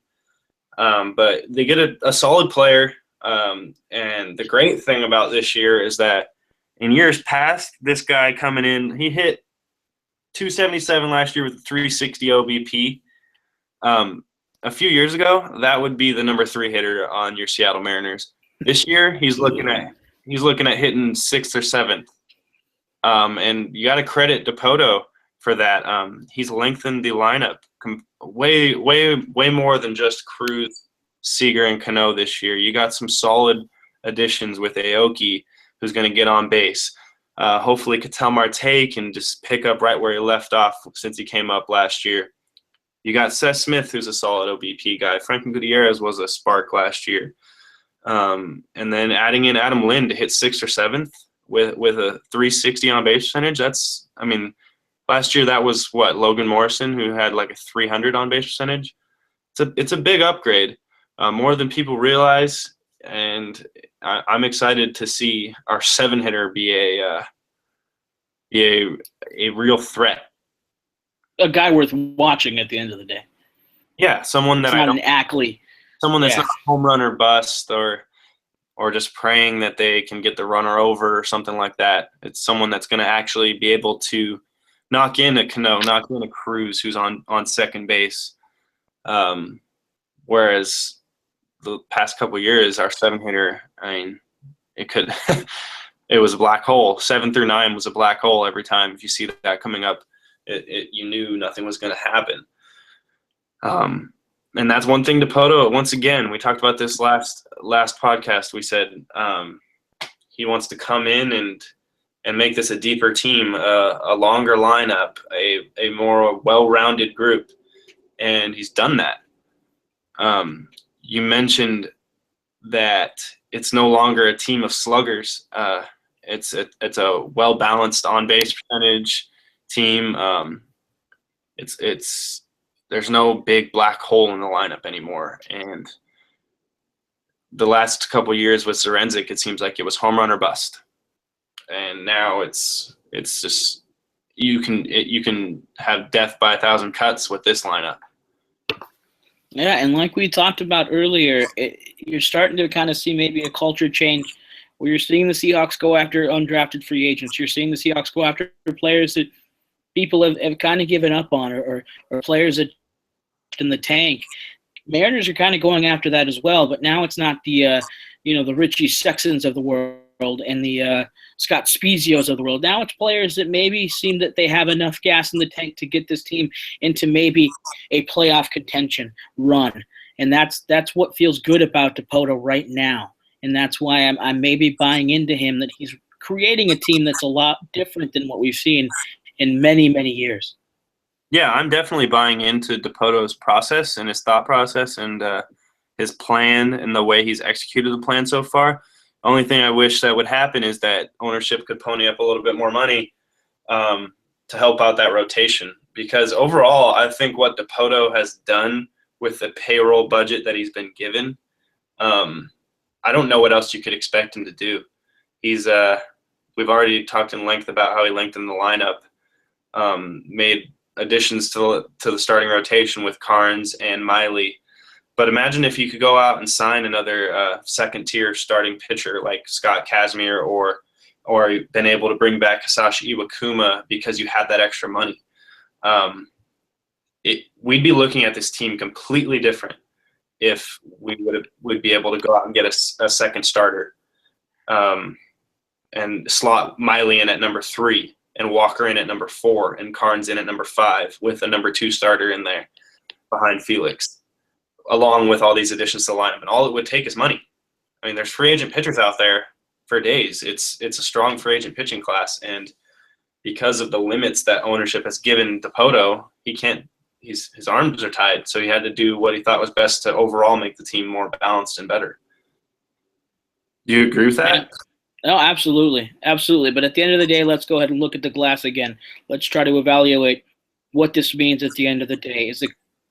But they get a solid player. And the great thing about this year is that in years past, this guy coming in, he hit 277 last year with a 360 OBP. A few years ago, that would be the number 3 hitter on your Seattle Mariners. This year, he's looking at hitting 6th or 7th. And you got to credit DePoto for that. He's lengthened the lineup way more than just Cruz, Seager, and Cano this year. You got some solid additions with Aoki, who's going to get on base. Hopefully, Ketel Marte can just pick up right where he left off since he came up last year. You got Seth Smith, who's a solid OBP guy. Franklin Gutierrez was a spark last year. And then adding in Adam Lind to hit 6th or 7th with a 360 on base percentage. Last year that was Logan Morrison, who had like a 300 on base percentage. It's a big upgrade, more than people realize, and I'm excited to see our 7-hitter be a real threat. A guy worth watching at the end of the day. Yeah, someone that not an Ackley. Someone that's not a home run or bust or just praying that they can get the runner over or something like that. It's someone that's going to actually be able to knock in a Cano, knock in a Cruz who's on second base. Whereas the past couple of years, our 7-hitter, I mean, it was a black hole. 7 through 9 was a black hole every time. If you see that coming up, you knew nothing was going to happen. And that's one thing DePoto, once again, we talked about this last podcast. We said he wants to come in and make this a deeper team, a longer lineup, a more well-rounded group, and he's done that. You mentioned that it's no longer a team of sluggers. It's a well-balanced on-base percentage team. There's no big black hole in the lineup anymore. And the last couple of years with Zarenzik, it seems like it was home run or bust. And now it's just you can have death by 1,000 cuts with this lineup. Yeah, and like we talked about earlier, you're starting to kind of see maybe a culture change where you're seeing the Seahawks go after undrafted free agents. You're seeing the Seahawks go after players that people have kind of given up on or players that in the tank. Mariners are kind of going after that as well, but now it's not the the Richie Sextons of the world and the Scott Spezios of the world. Now it's players that maybe seem that they have enough gas in the tank to get this team into maybe a playoff contention run, and that's what feels good about DePoto right now, and that's why I'm maybe buying into him that he's creating a team that's a lot different than what we've seen in many, many years. Yeah, I'm definitely buying into DePoto's process and his thought process and his plan and the way he's executed the plan so far. Only thing I wish that would happen is that ownership could pony up a little bit more money to help out that rotation. Because overall, I think what DePoto has done with the payroll budget that he's been given, I don't know what else you could expect him to do. We've already talked in length about how he lengthened the lineup, made additions to the starting rotation with Carnes and Miley. But imagine if you could go out and sign another second-tier starting pitcher like Scott Kazmir or been able to bring back Hisashi Iwakuma because you had that extra money. We'd be looking at this team completely different if we would be able to go out and get a second starter and slot Miley in at number 3 and Walker in at number 4 and Carnes in at number 5 with a number 2 starter in there behind Felix, along with all these additions to the lineup. And all it would take is money. I mean, there's free agent pitchers out there for days. It's a strong free agent pitching class. And because of the limits that ownership has given DePoto, he can't his arms are tied, so he had to do what he thought was best to overall make the team more balanced and better. Do you agree with that? No, absolutely. Absolutely. But at the end of the day, let's go ahead and look at the glass again. Let's try to evaluate what this means at the end of the day. Is the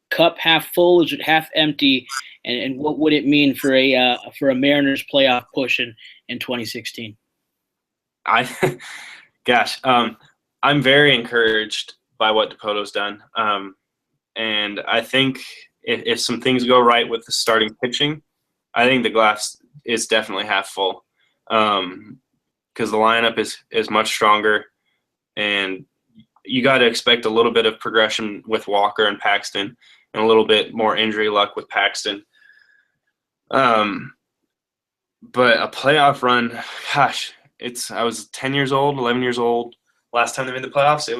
cup half full? Is it half empty? And what would it mean for a Mariners playoff push in 2016? I, gosh, I'm very encouraged by what Dipoto's done. And I think if some things go right with the starting pitching, I think the glass is definitely half full. Because the lineup is much stronger, and you got to expect a little bit of progression with Walker and Paxton, and a little bit more injury luck with Paxton. But a playoff run, gosh, I was 10 years old, 11 years old last time they made the playoffs. It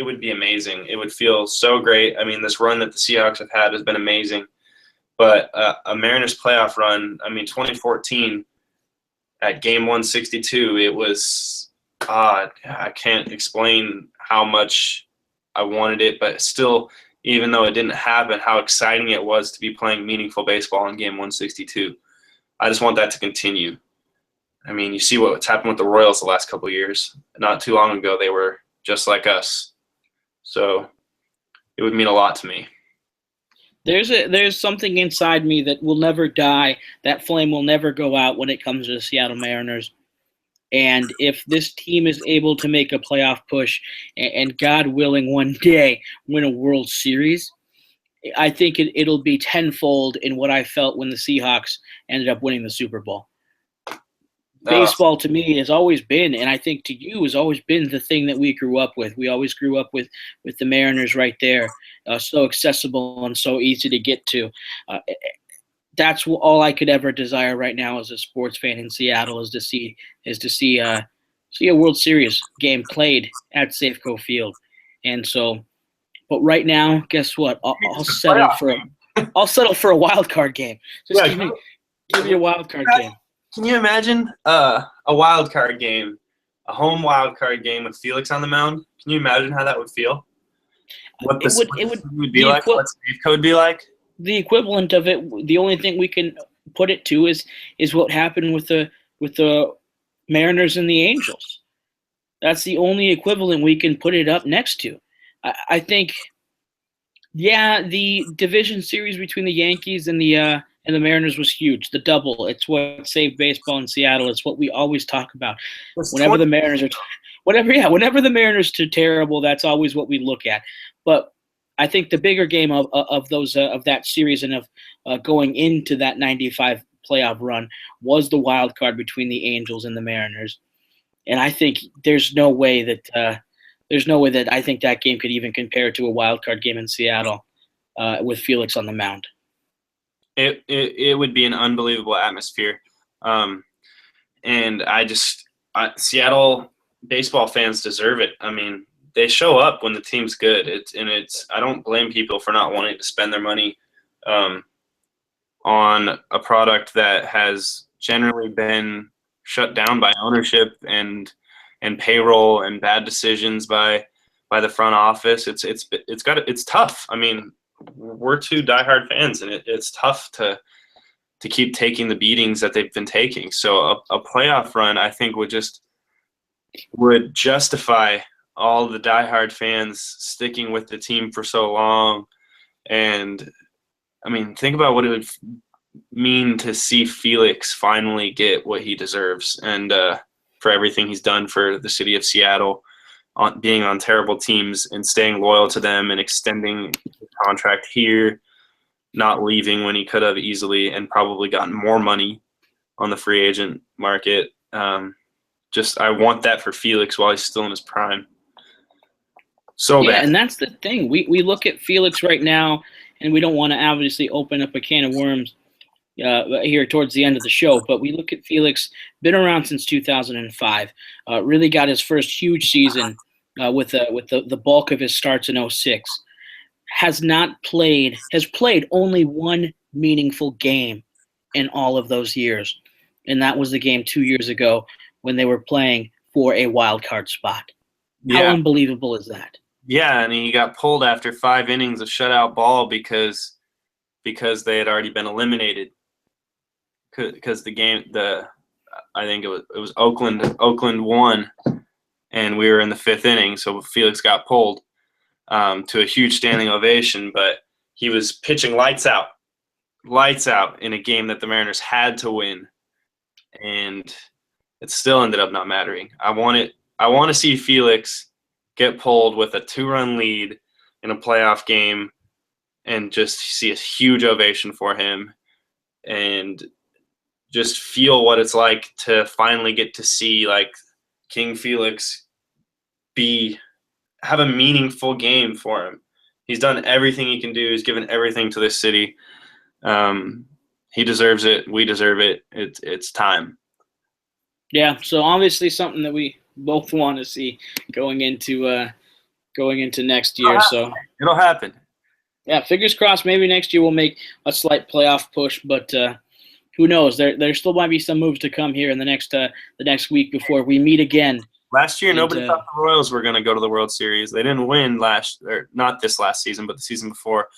would be amazing. It would feel so great. I mean, this run that the Seahawks have had has been amazing. But a Mariners playoff run, I mean, 2014 at game 162, it was odd. I can't explain how much I wanted it, but still, even though it didn't happen, how exciting it was to be playing meaningful baseball in game 162. I just want that to continue. I mean, you see what's happened with the Royals the last couple of years. Not too long ago, they were just like us. So it would mean a lot to me. There's something inside me that will never die. That flame will never go out when it comes to the Seattle Mariners. And if this team is able to make a playoff push and God willing one day win a World Series, I think it'll be tenfold in what I felt when the Seahawks ended up winning the Super Bowl. Baseball to me has always been, and I think to you has always been, the thing that we grew up with. We always grew up with the Mariners right there, so accessible and so easy to get to. That's all I could ever desire right now as a sports fan in Seattle is to see a World Series game played at Safeco Field. And so, but right now, guess what? I'll settle for a wild card game. Just give me a wild card game. Can you imagine a wild card game, a home wild card game with Felix on the mound? Can you imagine how that would feel? What would be like? What Safeco would be like? The equivalent of it, the only thing we can put it to is what happened with the Mariners and the Angels. That's the only equivalent we can put it up next to. I think, the division series between the Yankees and the Mariners was huge. The double, it's what saved baseball in Seattle. It's what we always talk about. Whenever the Mariners are terrible, that's always what we look at. But I think the bigger game of that series and of going into that 95 playoff run was the wild card between the Angels and the Mariners. And I think there's no way that I think that game could even compare to a wild card game in Seattle with Felix on the mound. It would be an unbelievable atmosphere. And Seattle baseball fans deserve it. I mean, they show up when the team's good. I don't blame people for not wanting to spend their money on a product that has generally been shut down by ownership and payroll and bad decisions by the front office. It's tough. I mean, we're two diehard fans, and it's tough to keep taking the beatings that they've been taking. So a playoff run, I think, would justify all the diehard fans sticking with the team for so long. And I mean, think about what it would mean to see Felix finally get what he deserves, and for everything he's done for the city of Seattle, being on terrible teams and staying loyal to them and extending his contract here, not leaving when he could have easily and probably gotten more money on the free agent market. I want that for Felix while he's still in his prime. So bad. And that's the thing. We look at Felix right now, and we don't want to obviously open up a can of worms here towards the end of the show, but we look at Felix, been around since 2005, really got his first huge season with the bulk of his starts in 06. Has played only one meaningful game in all of those years, and that was the game 2 years ago when they were playing for a wild card spot. Yeah. How unbelievable is that? Yeah, and he got pulled after 5 innings of shutout ball because they had already been eliminated. Because I think it was Oakland won, and we were in the 5th inning, so Felix got pulled to a huge standing ovation. But he was pitching lights out in a game that the Mariners had to win, and it still ended up not mattering. I want to see Felix get pulled with a 2-run lead in a playoff game and just see a huge ovation for him and just feel what it's like to finally get to see like King Felix have a meaningful game for him. He's done everything he can do. He's given everything to this city. He deserves it. We deserve it. It's time. Yeah, so obviously something that we both want to see going into next year. So it'll happen. Yeah, fingers crossed. Maybe next year we'll make a slight playoff push, but who knows? There still might be some moves to come here in the next week before we meet again. Last year, nobody thought the Royals were going to go to the World Series. They didn't win not this last season, but the season before.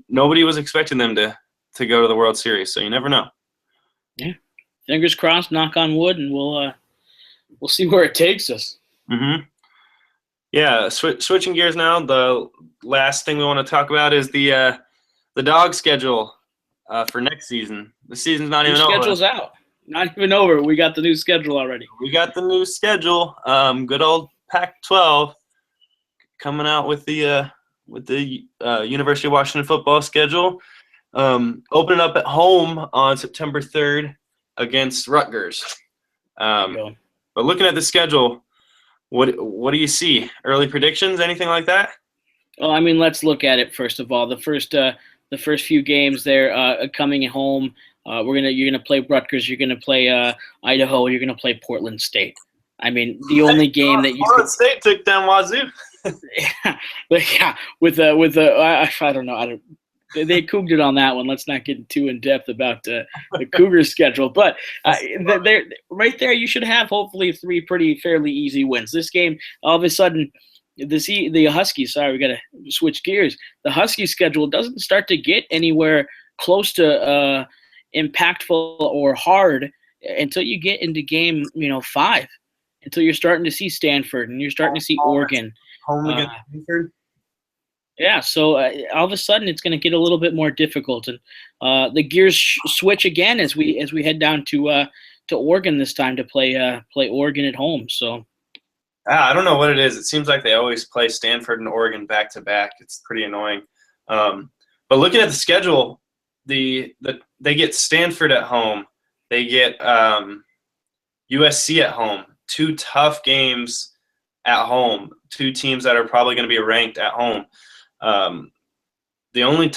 Nobody was expecting them to go to the World Series, so you never know. Yeah, fingers crossed. Knock on wood, and we'll see where it takes us. Mm-hmm. Yeah, switching gears now. The last thing we want to talk about is the dog schedule for next season. The season's not even over. The schedule's out. Not even over. We got the new schedule already. We got the new schedule. Good old Pac-12 coming out with the University of Washington football schedule. Opening up at home on September 3rd against Rutgers. But looking at the schedule, what do you see? Early predictions? Anything like that? Well, I mean, let's look at it first of all. The first few games there coming home. You're gonna play Rutgers. You're gonna play Idaho. You're gonna play Portland State. I mean, the only game that Portland State took down Wazoo. Yeah, I don't know. They couged it on that one. Let's not get too in depth about the Cougars schedule, but right there, you should have hopefully 3 fairly easy wins. This game, all of a sudden, the Huskies. Sorry, we got to switch gears. The Huskies schedule doesn't start to get anywhere close to impactful or hard until you get into game 5. Until you're starting to see Stanford and you're starting to see Oregon. Home against Stanford. Yeah, so all of a sudden it's going to get a little bit more difficult, and the gears switch again as we head down to Oregon this time to play Oregon at home. So I don't know what it is. It seems like they always play Stanford and Oregon back to back. It's pretty annoying. But looking at the schedule, they get Stanford at home. They get USC at home. 2 tough games at home. 2 teams that are probably going to be ranked at home. The only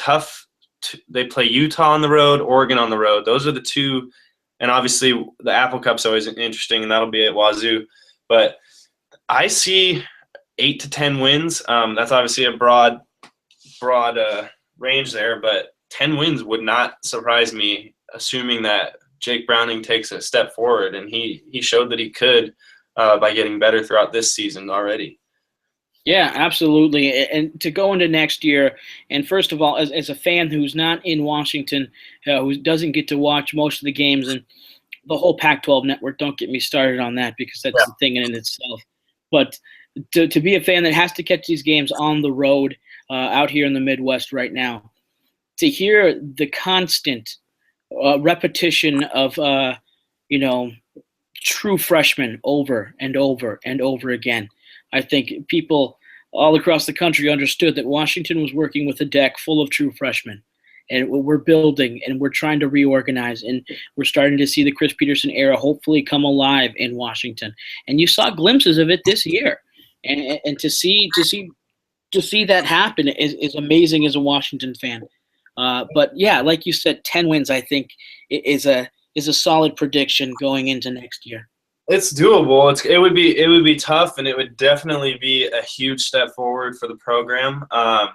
they play Utah on the road, Oregon on the road. Those are the 2, and obviously the Apple Cup's always interesting, and that'll be at Wazoo. But I see 8 to 10 wins. That's obviously a broad range there, but 10 wins would not surprise me, assuming that Jake Browning takes a step forward, and he showed that he could by getting better throughout this season already. Yeah, absolutely. And to go into next year, and first of all, as a fan who's not in Washington, who doesn't get to watch most of the games, and the whole Pac-12 network, don't get me started on that because that's a thing in itself. But to be a fan that has to catch these games on the road out here in the Midwest right now, to hear the constant repetition of, true freshmen over and over and over again. I think people all across the country understood that Washington was working with a deck full of true freshmen. And we're building and we're trying to reorganize, and we're starting to see the Chris Peterson era hopefully come alive in Washington. And you saw glimpses of it this year. And to see that happen is amazing as a Washington fan. But yeah, like you said, 10 wins I think is a solid prediction going into next year. It's doable. It would be tough, and it would definitely be a huge step forward for the program. But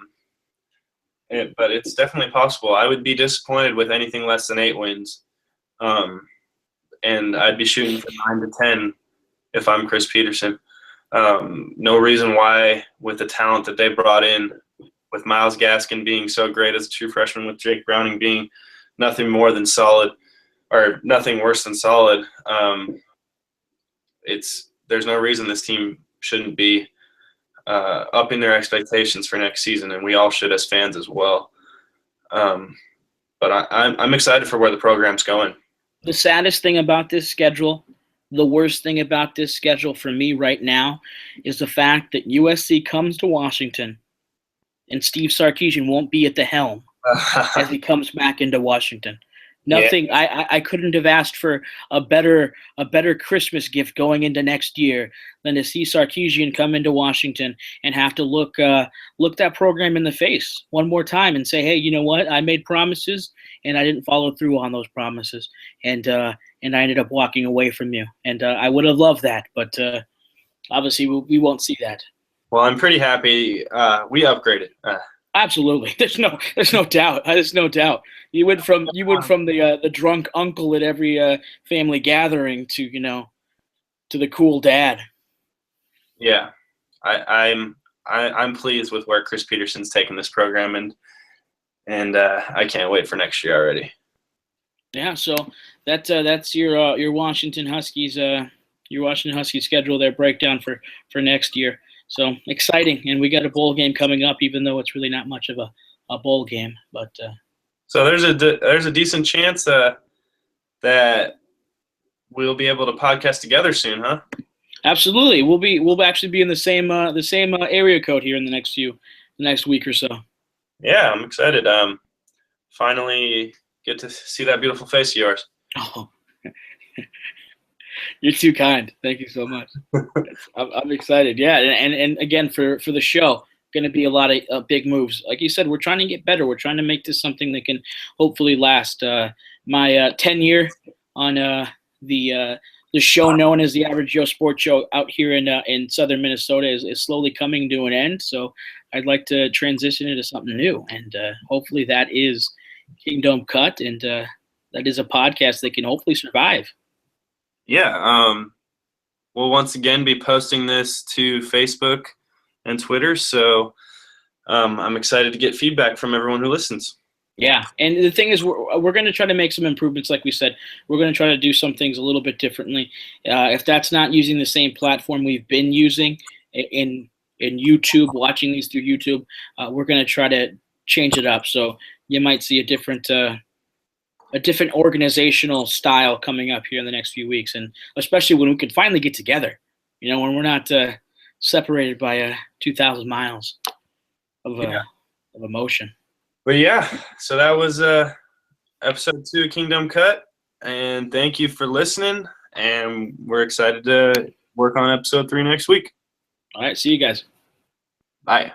it's definitely possible. I would be disappointed with anything less than 8 wins, and I'd be shooting for 9 to 10 if I'm Chris Peterson. No reason why, with the talent that they brought in, with Myles Gaskin being so great as a true freshman, with Jake Browning being nothing more than solid, or nothing worse than solid, there's no reason this team shouldn't be upping their expectations for next season, and we all should as fans as well. But I'm excited for where the program's going. The saddest thing about this schedule, the worst thing about this schedule for me right now, is the fact that USC comes to Washington and Steve Sarkisian won't be at the helm as he comes back into Washington. Nothing. Yeah. I couldn't have asked for a better Christmas gift going into next year than to see Sarkisian come into Washington and have to look that program in the face one more time and say, hey, you know what? I made promises and I didn't follow through on those promises, and I ended up walking away from you. And I would have loved that, but obviously we won't see that. Well, I'm pretty happy we upgraded. Absolutely, there's no doubt. There's no doubt. You went from the drunk uncle at every family gathering to the cool dad. Yeah, I'm pleased with where Chris Peterson's taken this program, and I can't wait for next year already. Yeah, so that's your Washington Huskies schedule, their breakdown for next year. So exciting, and we got a bowl game coming up, even though it's really not much of a bowl game. But so there's a decent chance that we'll be able to podcast together soon, huh? Absolutely, we'll actually be in the same area code here in the next week or so. Yeah, I'm excited. Finally get to see that beautiful face of yours. Oh. You're too kind. Thank you so much. I'm excited. Yeah, and again for the show, going to be a lot of big moves. Like you said, we're trying to get better. We're trying to make this something that can hopefully last. My tenure on the show known as the Average Joe Sports Show out here in southern Minnesota is slowly coming to an end. So I'd like to transition into something new, and hopefully that is Kingdome Cut, and that is a podcast that can hopefully survive. Yeah, we'll once again be posting this to Facebook and Twitter, so I'm excited to get feedback from everyone who listens. Yeah, and the thing is, we're going to try to make some improvements. Like we said, we're going to try to do some things a little bit differently. If that's not using the same platform we've been using in YouTube, watching these through YouTube, we're going to try to change it up. So you might see a different organizational style coming up here in the next few weeks, and especially when we can finally get together, when we're not separated by 2,000 miles of emotion. But yeah, so that was episode 2 of Kingdome Cut, and thank you for listening, and we're excited to work on episode 3 next week. All right, see you guys. Bye.